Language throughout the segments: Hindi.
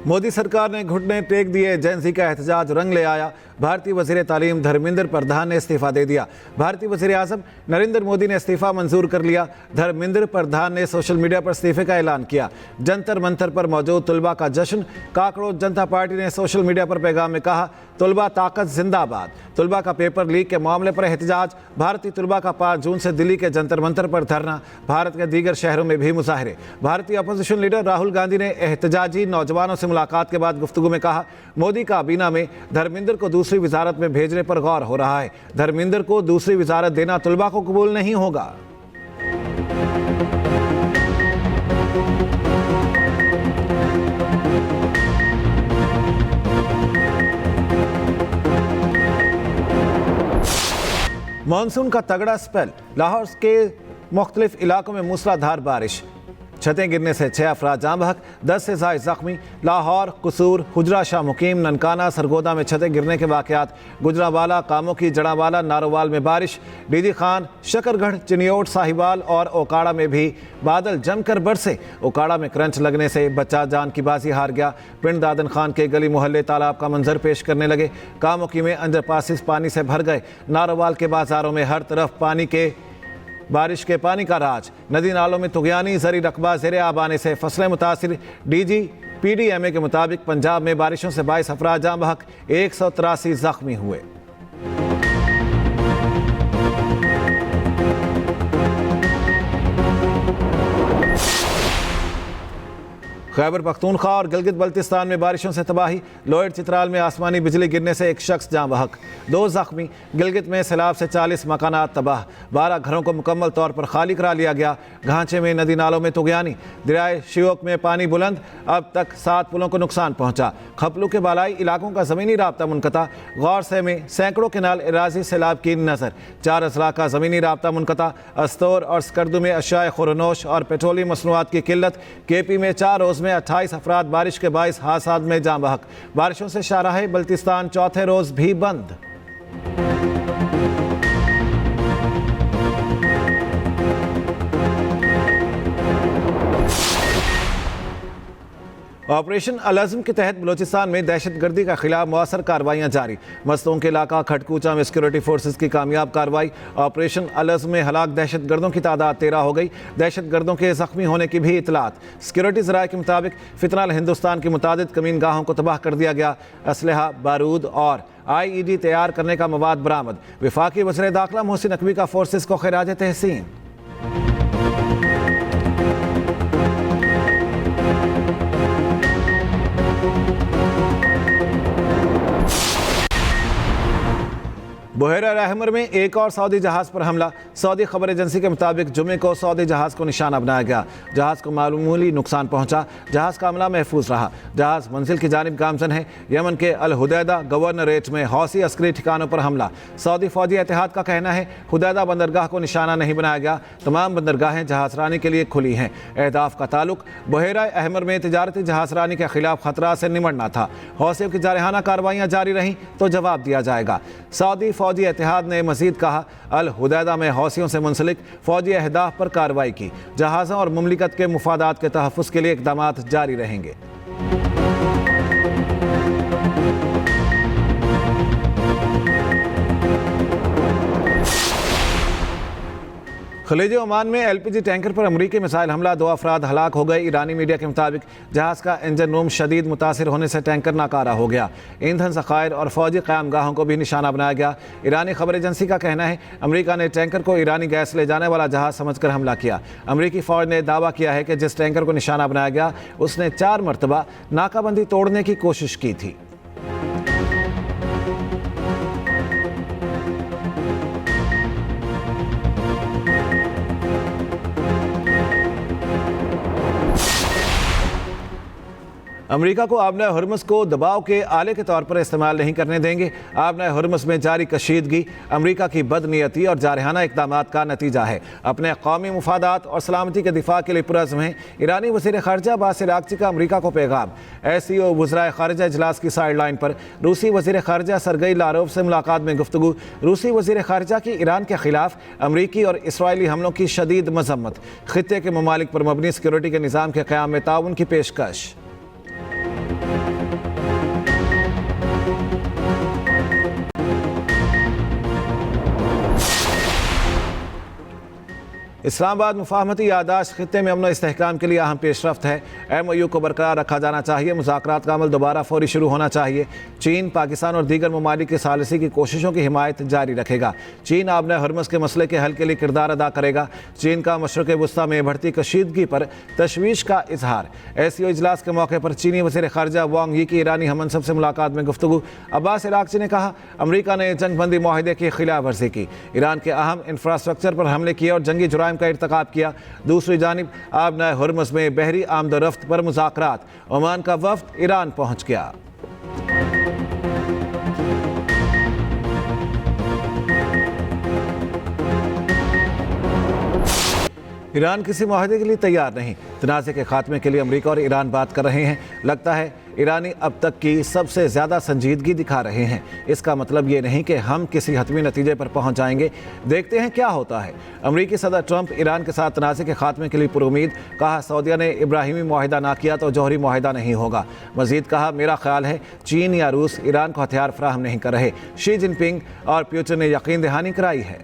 मोदी सरकार ने घुटने टेक दिए, एजेंसी का एहतजाज रंग ले आया। भारतीय वजीर तालीम धर्मेंद्र प्रधान ने इस्तीफा दे दिया। भारतीय वजीर आजम नरेंद्र मोदी ने इस्तीफा मंजूर कर लिया। धर्मेंद्र प्रधान ने सोशल मीडिया पर इस्तीफे का ऐलान किया। जंतर मंतर पर मौजूद तुलबा का जश्न। काकड़ों जनता पार्टी ने सोशल मीडिया पर पैगाम में कहा, तुलबा ताकत जिंदाबाद। तुलबा का पेपर लीक के मामले पर एहतजाज। भारतीय तुलबा का 5 जून से दिल्ली के जंतर मंतर पर धरना। भारत के दीगर शहरों में भी मुजाहरे। भारतीय अपोजिशन लीडर राहुल गांधी ने एहतजाजी नौजवानों से मुलाकात के बाद गुफ्तगू में कहा, मोदी काबीना में धर्मेंद्र को दूसरी वजारत में भेजने पर गौर हो रहा है। धर्मेंद्र को दूसरी वजारत देना तुलबा को कबूल नहीं होगा। मानसून का तगड़ा स्पेल। लाहौर के मुख्तलिफ इलाकों में मूसलाधार बारिश। छतें गिरने से 6 अफराद जाँ बहक, 10 से ज़ायद जख्मी। लाहौर, कसूर, हुजरा शाह मुकीम, ननकाना, सरगोदा में छतें गिरने के वाक़यात। गुजरावाला, कामों की जड़ावाला, नारोवाल में बारिश। डीजी खान, शकरगढ़, चिनियोट, साहिवाल और ओकाड़ा में भी बादल जमकर बरसे। ओकाड़ा में क्रंच लगने से बच्चा जान की बाजी हार गया। पिंड दादन खान के गली मोहल्ले तालाब का मंजर पेश करने लगे। कामोकी में अंडरपासिस पानी से भर गए। नारोवाल के बाजारों में हर तरफ बारिश के पानी का राज। नदी नालों में तुगयानी, जरी रकबा ज़ेरे आब आने से फसलें मुतासिर। डीजी PDMA के मुताबिक पंजाब में बारिशों से 22 अफराद जाँ बहक, 183 जख्मी हुए। खैबर पख्तूनख्वा और गिलगित बल्तिस्तान में बारिशों से तबाही। लोहड़ चित्राल में आसमानी बिजली गिरने से 1 शख्स जाँ बहक, 2 जख्मी। गिलगित में सैलाब से 40 मकानात तबाह। 12 घरों को मुकम्मल तौर पर खाली करा लिया गया। घांचे में नदी नालों में तुगयानी। दरियाए शियोक में पानी बुलंद। अब तक 7 पुलों को नुकसान पहुंचा। खपलू के बालाई इलाकों का ज़मीनी राब्ता मुनक़ता। गौर से में सैकड़ों केनाल एराजी सैलाब की नज़र। 4 अजला का ज़मीनी राब्ता मुनक़ता। अस्तौर और स्कर्दू में अशाए खुरनोश और पेट्रोलियम मसनूआत की किल्लत। KP में 4 रोज़ में 28 अफराद बारिश के 22 हादसात में जाँ बहक। बारिशों से शाहराह बल्तिस्तान चौथे रोज भी बंद। ऑपरेशन अल-अज़्म के तहत बलूचिस्तान में दहशतगर्दी के खिलाफ मौसर कार्रवाइयाँ जारी। मस्तूम के इलाका खटकूचा में सिक्योरिटी फोर्सेस की कामयाब कार्रवाई। ऑपरेशन अल-अज़्म में हलाक दहशतगर्दों की तादाद 13 हो गई। दहशतगर्दों के जख्मी होने की भी इतलात। सिक्योरिटी ज़राए के मुताबिक फितनाल हिंदुस्तान की मुतादिद कमीन गाहों को तबाह कर दिया गया। असलहा, बारूद और IED तैयार करने का मवाद बरामद। वफाकी वज़ीर दाखिला मोहसिन नकवी का फोर्सेस को खिराज तहसीन। बुहेरा रहमर में एक और सऊदी जहाज़ पर हमला। सऊदी खबर एजेंसी के मुताबिक जुमे को सऊदी जहाज़ को निशाना बनाया गया। जहाज़ को मामूली नुकसान पहुंचा। जहाज़ का अमला महफूज रहा। जहाज़ मंजिल की जानिब गामजन है। यमन के अल हुदैदा गवर्नरेट में हौसी अस्करी ठिकानों पर हमला। सऊदी फौजी एतिहाद का कहना है, हुदैदा बंदरगाह को निशाना नहीं बनाया गया। तमाम बंदरगाहें जहाज़रानी के लिए खुली हैं। अहदाफ का ताल्लुक बुहेरा अहमर में तिजारती जहाज़रानी के खिलाफ खतरा से निमटना था। हौसियों की जारहाना कार्रवाइयाँ जारी रहीं तो जवाब दिया जाएगा। सऊदी फौजी एतिहाद ने मजीद कहा, अल हुदैदा में हौसियों से मुंसलिक फौजी अहदाफ पर कार्रवाई की। जहाज़ों और मुमलिकत के मुफादात के तहफ़्फ़ुज़ के लिए इक़दामात जारी रहेंगे। खलीज ओमान में LPG टैंकर पर अमरीकी मिसाइल हमला। 2 अफराद हलाक हो गए। ईरानी मीडिया के मुताबिक जहाज़ का इंजन रूम शदीद मुतासिर होने से टैंकर नाकारा हो गया। ईंधन ज़खायर और फौजी क़यामगाहों को भी निशाना बनाया गया। ईरानी खबर एजेंसी का कहना है, अमरीका ने टैंकर को ईरानी गैस ले जाने वाला जहाज़ समझकर हमला किया। अमरीकी फ़ौज ने दावा किया है कि जिस टैंकर को निशाना बनाया गया उसने 4 मरतबा नाकाबंदी तोड़ने की कोशिश की थी। अमेरिका को आबना हुर्मुज़ को दबाव के आले के तौर पर इस्तेमाल नहीं करने देंगे। आबना हुर्मुज़ में जारी कशीदगी अमेरिका की बदनीयती और जारहाना इक़दामात का नतीजा है। अपने कौमी मुफादात और सलामती के दिफा के लिए पुरज़्म हैं। ईरानी वज़ीर ख़ारजा बासिर आक़ची का अमेरिका को पैगाम। SCO वज़राए ख़ारजा इजलास की साइड लाइन पर रूसी वज़ीर ख़ारजा सरगई लारोव से मुलाकात में गुफ्तगू। रूसी वज़ीर ख़ारजा की ईरान के ख़िलाफ़ अमरीकी और इसराइली हमलों की शदीद मज़म्मत। ख़ित्ते के ममालिक पर मबनी सिक्योरिटी के निज़ाम के क़याम में ताउन की पेशकश। इस्लामाबाद मुफाहमती यादाश्त खित्ते में अमन व इस्तेहकाम के लिए अहम पेशरफ्त है। MOU को बरकरार रखा जाना चाहिए। मुज़ाकरात का अमल दोबारा फौरी शुरू होना चाहिए। चीन, पाकिस्तान और दीगर ममालिक की सालिसी की कोशिशों की हिमायत जारी रखेगा। चीन आबने हरमज़ के मसले के हल के लिए किरदार अदा करेगा। चीन का मशरक़ वस्ता में बढ़ती कशीदगी पर तशवीश का इजहार। SCO इजलास के मौके पर चीनी वज़ीर ख़ारजा वांग यी की ईरानी हमनसब से मुलाकात में गुफ्तगू। अब्बास इराक़ची ने कहा, अमरीका ने जंग बंदी माहिदे की खिलाफ वर्जी की, ईरान के अहम इंफ्रास्ट्रक्चर पर हमले किए और जंगी जुराइम का इर्तकाब किया। दूसरी जानिब आबना हरमज़ में बहरी आमदोरफ्त पर मुज़ाकरात। ओमान का वफ़द ईरान पहुँच गया। ईरान किसी माहदे के लिए तैयार नहीं। तनाज़े के खात्मे के लिए अमरीका और ईरान बात कर रहे हैं। लगता है ईरानी अब तक की सबसे ज़्यादा संजीदगी दिखा रहे हैं। इसका मतलब ये नहीं कि हम किसी हतमी नतीजे पर पहुंच जाएंगे। देखते हैं क्या होता है। अमरीकी सदर ट्रंप ईरान के साथ तनाज़े के खात्मे के लिए पुरुमीद। कहा, सऊदिया ने इब्राहिमी माहिदा ना किया तो जौहरी माहिदा नहीं होगा। मज़ीद कहा, मेरा ख्याल है चीन या रूस ईरान को हथियार फराहम नहीं कर रहे। शी जिनपिंग और पुतिन ने यकीन दहानी कराई है।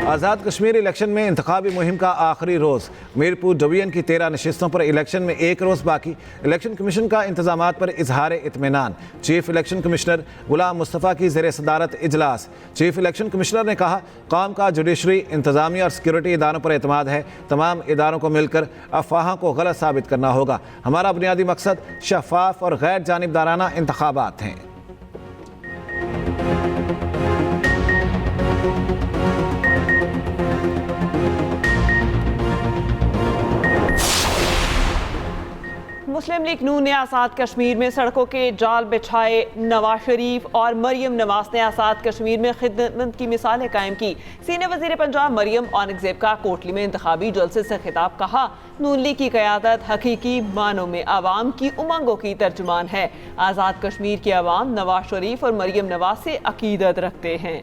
आज़ाद कश्मीर इलेक्शन में इंतखाबी मुहिम का आखिरी रोज़। मीरपुर डिवीजन की 13 नशिस्तों पर इलेक्शन में एक रोज़ बाकी। इलेक्शन कमीशन का इंतजामात पर इजहार इत्मीनान। चीफ इलेक्शन कमिश्नर गुलाम मुस्तफ़ा की ज़ेर सदारत इजलास। चीफ इलेक्शन कमिश्नर ने कहा, कौम का जुडिशरी, इंतजामिया और सिक्योरिटी इदारों पर एतमाद है। तमाम इदारों को मिलकर अफवाहों को गलत साबित करना होगा। हमारा बुनियादी मकसद शफाफ और गैर जानिबदाराना इंतखाबात हैं। मुस्लिम लीग नून ने आज़ाद कश्मीर में सड़कों के जाल बिछाए। नवाज शरीफ और मरियम नवाज ने आज़ाद कश्मीर में खिदमत की मिसालें कायम की। सीनियर वज़ीर पंजाब मरियम औरंगज़ेब का कोटली में इंतखाबी जलसे से खिताब। कहा, नून लीग की क़यादत हकीकी मानों में आवाम की उमंगों की तर्जुमान है। आज़ाद कश्मीर के अवाम नवाज शरीफ और मरियम नवाज से अकीदत रखते हैं।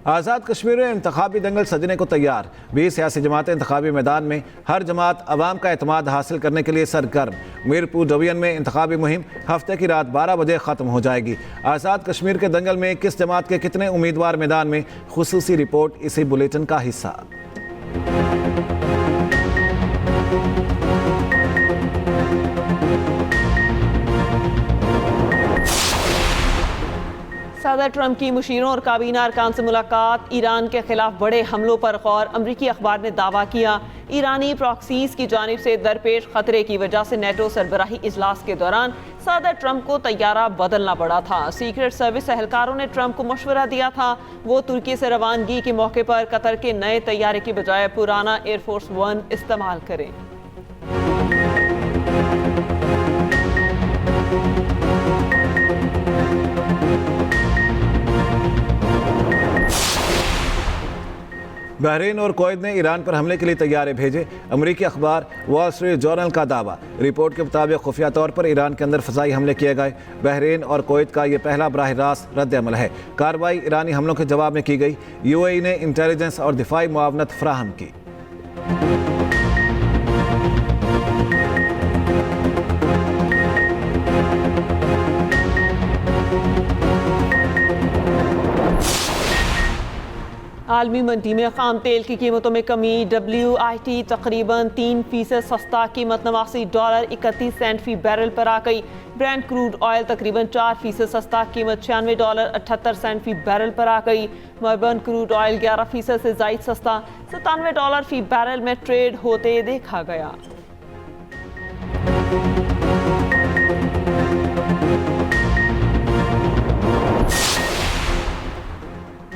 आज़ाद कश्मीर में इंतखाबी दंगल सजने को तैयार। 20 सियासी जमातें इंतखाबी मैदान में। हर जमात अवाम का एतमाद हासिल करने के लिए सरगर्म। मीरपुर डिवीजन में इंतखाबी मुहिम हफ्ते की रात 12 बजे ख़त्म हो जाएगी। आज़ाद कश्मीर के दंगल में किस जमात के कितने उम्मीदवार मैदान में, खुसूसी रिपोर्ट इसी बुलेटिन का हिस्सा। सदर ट्रंप की मुशीरों और काबीना अरकान से मुलाकात। ईरान के खिलाफ बड़े हमलों पर गौर। अमरीकी अखबार ने दावा किया, ईरानी प्रॉक्सीज की जानिब से दरपेश खतरे की वजह से नेटो सरबराही इजलास के दौरान सदर ट्रंप को तैयारा बदलना पड़ा था। सीक्रेट सर्विस एहलकारों ने ट्रंप को मशवरा दिया था वो तुर्की से रवानगी के मौके पर कतर के नए तैयारे की बजाय पुराना एयरफोर्स 1 इस्तेमाल करें। बहरीन और कुवैत ने ईरान पर हमले के लिए तैयारे भेजे। अमरीकी अखबार वॉल स्ट्रीट जर्नल का दावा। रिपोर्ट के मुताबिक खुफिया तौर पर ईरान के अंदर फ़ज़ाई हमले किए गए। बहरीन और कुवैत का यह पहला बराह रास्त रद्द अमल है। कार्रवाई ईरानी हमलों के जवाब में की गई। UAE ने इंटेलिजेंस और दिफाई मुआवनत फराहम की। आलमी मंडी में खाम तेल की कीमतों में कमी। WIT तकरीबन 3% सस्ता, कीमत $89.31 फी बैरल पर आ गई। ब्रेंट क्रूड ऑयल तकरीबन 4% सस्ता, कीमत $96.78 फी बैरल पर आ गई। मर्बन क्रूड ऑयल 11% से ज़ायद सस्ता, $97 फी बैरल में ट्रेड होते देखा गया।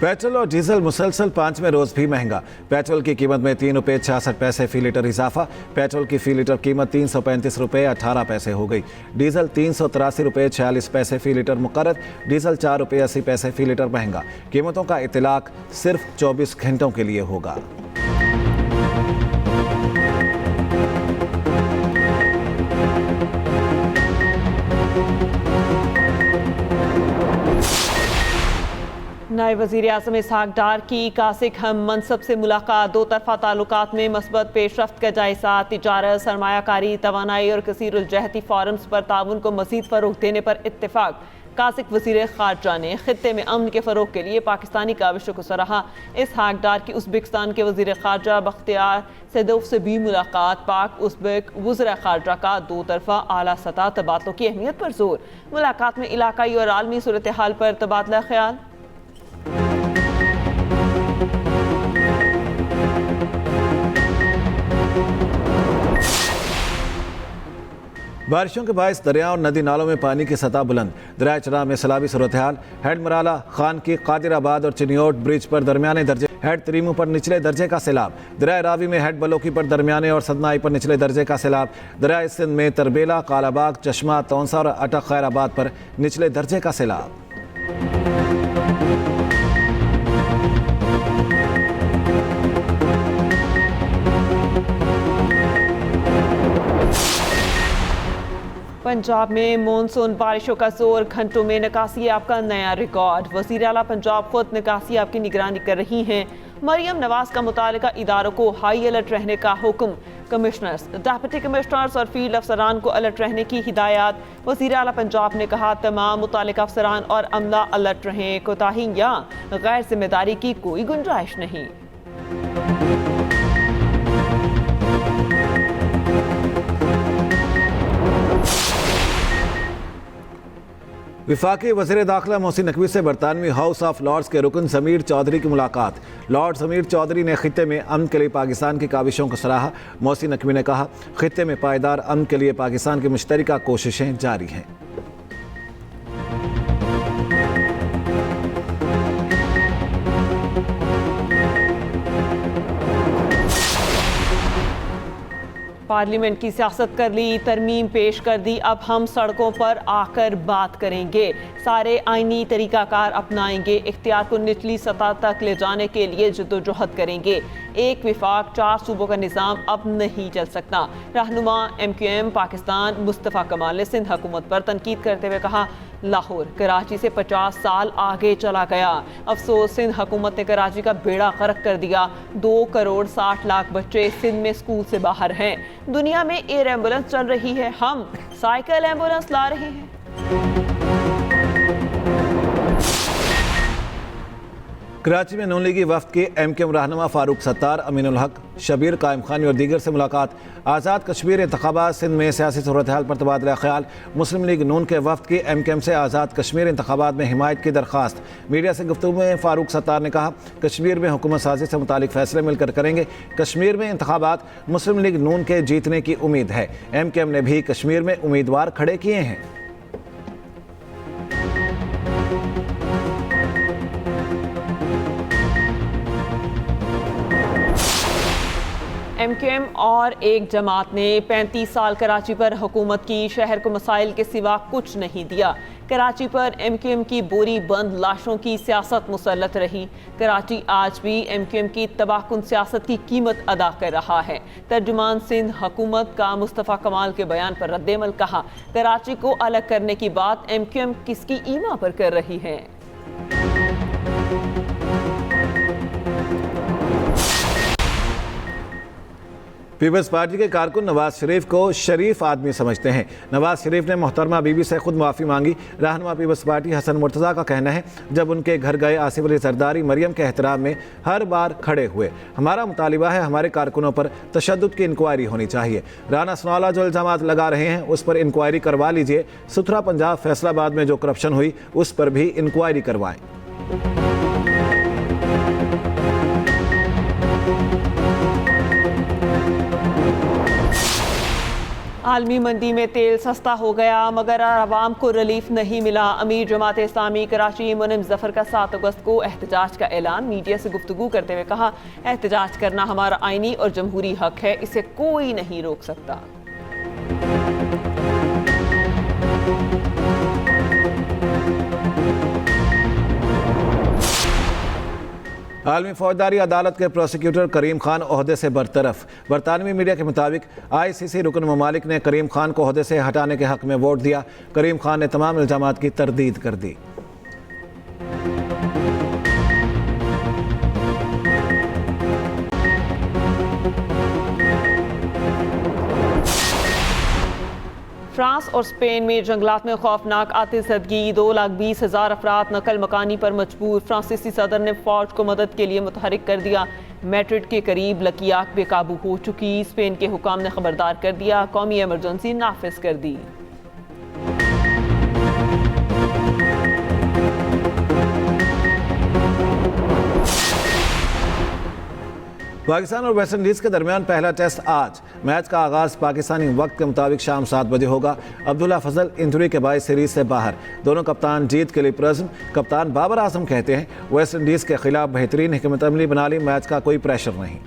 पेट्रोल और डीजल मुसलसल 5वें रोज़ भी महंगा। पेट्रोल की कीमत में 3 रुपये 66 पैसे फी लीटर इजाफा। पेट्रोल की फी लीटर कीमत 335 रुपये 18 पैसे हो गई। डीजल 383 रुपये 46 पैसे फी लीटर मुकर्रर। डीजल 4 रुपये 80 पैसे फी लीटर महंगा। कीमतों का इतलाक सिर्फ 24 घंटों के लिए होगा। नायब वज़ीर आज़म इसहाक डार की कासिक हम मनसब से मुलाकात। दो तरफा ताल्लुकात में मस्बत पेशरफ्त का जायजा। तिजारत, सरमायाकारी, तवानाई और कसीरुल-जहती फोरम्स पर ताउन को मज़ीद फ़रोग़ देने पर इत्तेफाक। कासिक वज़ीर ख़ारजा ने ख़ित्ते में अमन के फ़रोग़ के लिए पाकिस्तानी काविशों को सराहा। इसहाक डार की उज़्बेकिस्तान के वज़ीर ख़ारजा बख्तियार सैदोव से भी मुलाकात। पाक उज़्बेक वज़ीर ख़ारजा का दो तरफा आला सतह तबादलों की अहमियत पर जोर। मुलाकात में इलाकाई और आलमी सूरत हाल पर तबादला ख्याल। बारिशों के बायस दरिया और नदी नालों में पानी की सतह बुलंद। दरिया चनाब में सैलाबी सूरत हाल। हेड मराला, खान की, कादिराबाद और चिनियोट ब्रिज पर दरमियाने दर्जे। हेड तरीमू पर निचले दर्जे का सैलाब। दरिया रावी में हेड बलोकी पर दरमियाने और सदनाई पर निचले दर्जे का सैलाब। दरिया सिंध में तरबेला, कालाबाग, चश्मा, तौंसा और अटक खैराबाद पर निचले दर्जे का सैलाब। पंजाब में मानसून बारिशों का जोर। घंटों में निकासी आब का नया रिकॉर्ड। वज़ीर आला पंजाब खुद निकासी आब की निगरानी कर रही हैं। मरियम नवाज का मुतालिका इदारों को हाई अलर्ट रहने का हुक्म। कमिश्नर्स, डिप्टी कमिश्नर्स और फील्ड अफसरान को अलर्ट रहने की हिदायत। वज़ीर आला पंजाब ने कहा तमाम मुतालिका अफसरान और अमला अलर्ट रहें। कोताही या गैर जिम्मेदारी की कोई गुंजाइश नहीं। वफाकी वज़ीर दाखिला मोहसिन नकवी से बरतानवी हाउस ऑफ लॉर्ड्स के रुकन समीर चौधरी की मुलाकात। लॉर्ड समीर चौधरी ने खित्ते में अमन के लिए पाकिस्तान की काविशों को सराहा। मोहसिन नकवी ने कहा खित्ते में पायदार अमन के लिए पाकिस्तान की मुश्तरका कोशिशें जारी हैं। पार्लियामेंट की सियासत कर ली, तरमीम पेश कर दी, अब हम सड़कों पर आकर बात करेंगे। सारे आईनी तरीकाकार अपनाएंगे। इख्तियार को निचली सतह तक ले जाने के लिए जद्दोजहद करेंगे। एक विफाक 4 सूबों का निज़ाम अब नहीं चल सकता। रहनुमा MQM पाकिस्तान मुस्तफ़ा कमाल ने सिंध हुकूमत पर तनकीद करते हुए कहा लाहौर कराची से 50 साल आगे चला गया। अफसोस सिंध हुकूमत ने कराची का बेड़ा गर्क कर दिया। 2 करोड़ 60 लाख बच्चे सिंध में स्कूल से बाहर हैं। दुनिया में एयर एम्बुलेंस चल रही है, हम साइकिल एम्बुलेंस ला रहे हैं। कराची में नून लीगी वफ्द के MQM रहनुमा फारूक सत्तार, अमीनुल हक, शबीर कायम खानी और दीगर से मुलाकात। आज़ाद कश्मीर इंतखाबात सिंध में सियासी सूरत हाल पर तबादला ख्याल। मुस्लिम लीग नून के वफ्द की MQM से आज़ाद कश्मीर इंतखाबात में हिमायत की दरख्वास्त। मीडिया से गुफ्तगू में फारूक सत्तार ने कहा कश्मीर में हुकूमत साजी से मुतालिक फैसले मिलकर करेंगे। कश्मीर में इंतखाबात मुस्लिम लीग नून के जीतने की उम्मीद है। MQM ने भी कश्मीर में उम्मीदवार खड़े किए हैं। MQM और एक जमात ने 35 साल कराची पर हुकूमत की। शहर को मसाइल के सिवा कुछ नहीं दिया। कराची पर MQM की बोरी बंद लाशों की सियासत मुसल्लत रही। कराची आज भी MQM की तबाहकुन सियासत की कीमत अदा कर रहा है। तर्जुमान सिंध हुकूमत का मुस्तफ़ा कमाल के बयान पर रद्देमल कहा कराची को अलग करने की बात MQM किसकी ईमा पर कर रही है। पीपल्स पार्टी के कारकुन नवाज शरीफ को शरीफ आदमी समझते हैं। नवाज शरीफ ने मोहतरमा बीबी से खुद माफ़ी मांगी। रहनुमा पीपल्स पार्टी हसन मुर्तज़ा का कहना है जब उनके घर गए आसिफ अली जरदारी मरियम के एहतराम में हर बार खड़े हुए। हमारा मुतालिबा है हमारे कारकुनों पर तशद्दुद की इंक्वायरी होनी चाहिए। राना सनाउल्लाह जो इल्ज़ामात लगा रहे हैं उस पर इंक्वायरी करवा लीजिए। सुथरा पंजाब फैसलाबाद में जो करप्शन हुई उस पर भी इंक्वायरी करवाएं। आलमी मंदी में तेल सस्ता हो गया मगर आवाम को रिलीफ नहीं मिला। अमीर जमात इस्लामी कराची मुनिम जफर का 7 अगस्त को एहतजाज का ऐलान। मीडिया से गुफ्तगू करते हुए कहा एहतजाज करना हमारा आईनी और जमहूरी हक है, इसे कोई नहीं रोक सकता। आलमी फौजदारी अदालत के प्रोसिक्यूटर करीम खान ओहदे से बरतरफ। बरतानवी मीडिया के मुताबिक ICC रुकन ममालिक ने करीम खान को ओहदे से हटाने के हक में वोट दिया। करीम खान ने तमाम इल्ज़ामात की तरदीद कर दी। फ्रांस और स्पेन में जंगलात में खौफनाक आतिशबाजी, 2,20,000 अफराद नकल मकानी पर मजबूर। फ्रांसीसी सदर ने फौज को मदद के लिए मुतहरिक कर दिया। मैड्रिड के करीब लकियाक बेकाबू हो चुकी। स्पेन के हुकाम ने खबरदार कर दिया, कौमी एमरजेंसी नाफिज कर दी। पाकिस्तान और वेस्ट इंडीज़ के दरमियान पहला टेस्ट आज। मैच का आगाज़ पाकिस्तानी वक्त के मुताबिक शाम 7 बजे होगा। अब्दुल्ला फजल इंजरी के बायस सीरीज से बाहर। दोनों कप्तान जीत के लिए प्रज़्म। कप्तान बाबर आजम कहते हैं वेस्ट इंडीज़ के खिलाफ बेहतरीन हिकमत अमली बना ली, मैच का कोई प्रेशर नहीं।